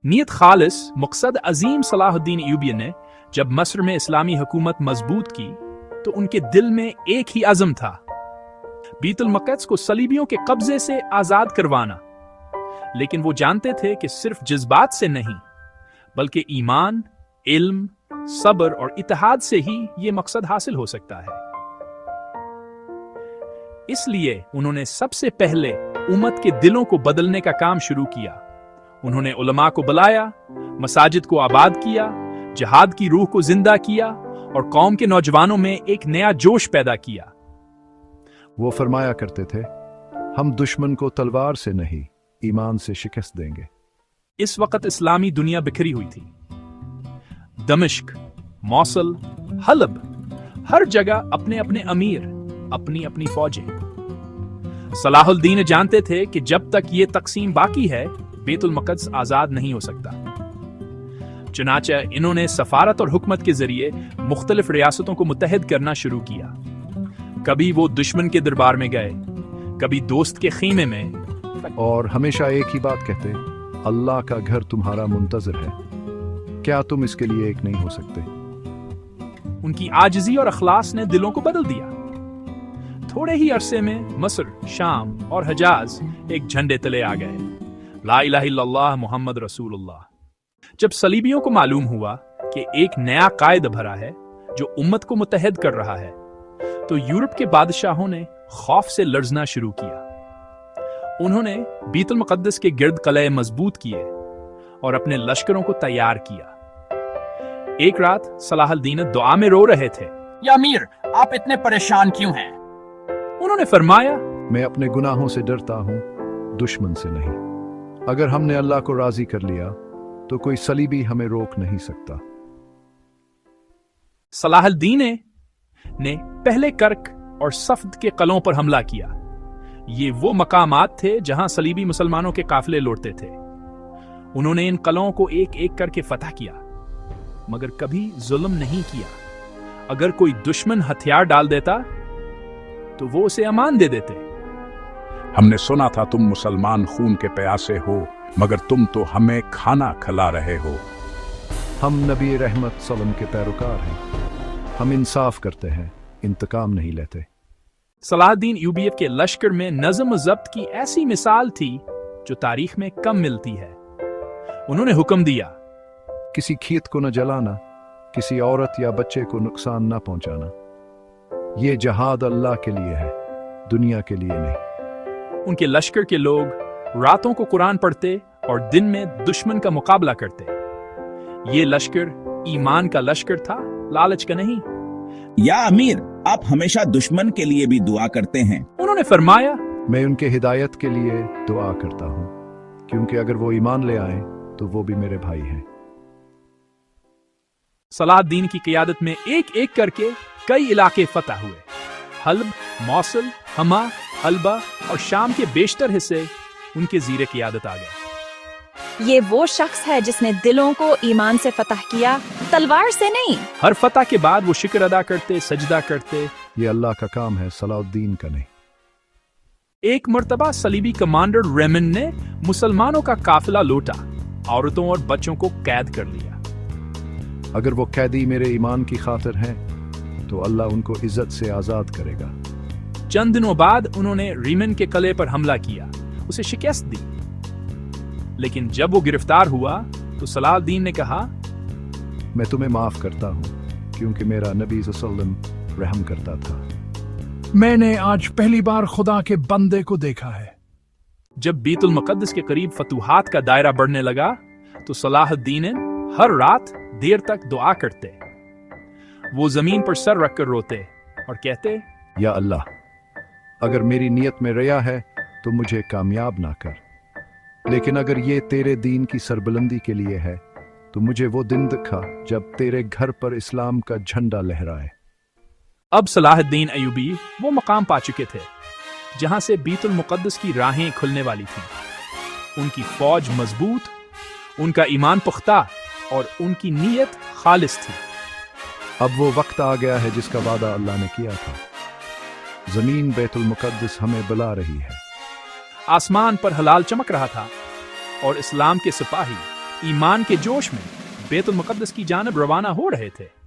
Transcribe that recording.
नीयत खालिस मकसद अजीम सलाहुद्दीन अय्यूबी ने जब मस्र में इस्लामी हुकूमत मजबूत की तो उनके दिल में एक ही अज़म था, बीतुल मक़दस को सलीबियों के कब्जे से आजाद करवाना। लेकिन वो जानते थे कि सिर्फ जज्बात से नहीं बल्कि ईमान, इल्म, सब्र और इत्तेहाद से ही ये मकसद हासिल हो सकता है। इसलिए उन्होंने सबसे पहले उम्मत के दिलों को बदलने का काम शुरू किया। उन्होंने उलमा को बुलाया, मसाजिद को आबाद किया, जिहाद की रूह को जिंदा किया और कौम के नौजवानों में एक नया जोश पैदा किया। वो फरमाया करते थे, हम दुश्मन को तलवार से नहीं ईमान से शिकस्त देंगे। इस वक्त इस्लामी दुनिया बिखरी हुई थी। दमिश्क, मौसल, हलब, हर जगह अपने अपने अमीर, अपनी अपनी फौजें। सलाहुद्दीन जानते थे कि जब तक ये तकसीम बाकी है बैतुल मक़दस आजाद नहीं हो सकता। चुनांचे इन्होंने सफारत और हुकूमत के जरिए मुख्तलिफ रियासतों को मुत्तहिद करना शुरू किया। कभी वो दुश्मन के दरबार में गए, कभी दोस्त के खीमे में, और हमेशा एक ही बात कहते, अल्लाह का घर तुम्हारा मुंतजर है, क्या तुम इसके लिए एक नहीं हो सकते? उनकी आजिज़ी और अखलास ने दिलों को बदल दिया। थोड़े ही अरसे में मस्र, शाम और हजाज एक झंडे तले आ गए। ला इलाहा इल्लल्लाह मुहम्मद रसूलुल्लाह। जब सलीबियों को मालूम हुआ कि एक नया कायद भरा है जो उम्मत को मुत्तहिद कर रहा है, तो यूरोप के बादशाहों ने खौफ से लर्जना शुरू किया। उन्होंने बैतुल मुक़द्दस के गिर्द कलए मजबूत किए और अपने लश्करों को तैयार किया। एक रात सलाहुद्दीन दुआ में रो रहे थे। या अमीर, आप इतने परेशान क्यों हैं? उन्होंने फरमाया, मैं अपने गुनाहों से डरता हूं, दुश्मन से नहीं। अगर हमने अल्लाह को राजी कर लिया तो कोई सलीबी हमें रोक नहीं सकता। सलाहुद्दीन ने पहले कर्क और सफ्द के कलों पर हमला किया। ये वो मकामात थे जहां सलीबी मुसलमानों के काफिले लौटते थे। उन्होंने इन कलों को एक एक करके फतह किया, मगर कभी जुल्म नहीं किया। अगर कोई दुश्मन हथियार डाल देता तो वो उसे अमान दे देते। हमने सुना था तुम मुसलमान खून के प्यासे हो, मगर तुम तो हमें खाना खिला रहे हो। हम नबी रहमत सल्लम के पैरोकार हैं, हम इंसाफ करते हैं, इंतकाम नहीं लेते। सलाहुद्दीन अय्यूबी के लश्कर में नज़म व ज़ब्त की ऐसी मिसाल थी जो तारीख में कम मिलती है। उन्होंने हुक्म दिया, किसी खेत को न जलाना, किसी औरत या बच्चे को नुकसान न पहुंचाना। ये जहाद अल्लाह के लिए है, दुनिया के लिए नहीं। उनके लश्कर के लोग रातों को कुरान पढ़ते और दिन में दुश्मन का मुकाबला करते। ये लश्कर ईमान का लश्कर था, लालच का नहीं। या अमीर, आप हमेशा दुश्मन के लिए भी दुआ करते हैं। उन्होंने फरमाया, मैं उनके हिदायत के लिए दुआ करता हूं, क्योंकि अगर वो ईमान ले आए तो वो भी मेरे भाई हैं। सलाहुद्दीन की क़ियादत में एक एक करके कई इलाके फतह हुए। हलब, मौसल, हमा, हल्बा और शाम के बेशतर हिस्से उनके ज़ीरे क़ियादत आ गए। ये वो शख्स है जिसने दिलों को ईमान से फतह किया, तलवार से नहीं। हर फतह के बाद वो शुक्र अदा करते, सजदा करते। ये अल्लाह का काम है, सलाहुद्दीन का नहीं। एक मर्तबा सलीबी कमांडर रेमन ने मुसलमानों का काफिला लूटा, औरतों और बच्चों को कैद कर लिया। अगर वो कैदी मेरे ईमान की खातिर हैं तो अल्लाह उनको इज्जत से आजाद करेगा। चंद दिनों बाद उन्होंने रीमन के कले पर हमला किया, उसे शिकस्त दी। लेकिन जब वो गिरफ्तार हुआ तो सलाहुद्दीन ने कहा, मैं तुम्हें माफ करता हूं, क्योंकि मेरा नबी सल्लम रहम करता था। मैंने आज पहली बार खुदा के बंदे को देखा है। जब बैतुल मुक़द्दस के करीब फतूहात का दायरा बढ़ने लगा तो सलाहुद्दीन हर रात देर तक दुआ करते। वो जमीन पर सर रखकर रोते और कहते, या अल्लाह, अगर मेरी नियत में रिया है तो मुझे कामयाब ना कर, लेकिन अगर ये तेरे दीन की सरबुलंदी के लिए है तो मुझे वो दिन दिखा जब तेरे घर पर इस्लाम का झंडा लहराए। अब सलाहुद्दीन अय्यूबी वो मकाम पा चुके थे जहां से बैतुल मुक़द्दस की राहें खुलने वाली थीं। उनकी फौज मजबूत, उनका ईमान पुख्ता और उनकी नीयत खालिस थी। अब वो वक्त आ गया है जिसका वादा अल्लाह ने किया था। जमीन बैतुल मुक़द्दस हमें बुला रही है। आसमान पर हलाल चमक रहा था और इस्लाम के सिपाही ایمان کے جوش میں بیت المقدس کی جانب روانہ ہو رہے تھے۔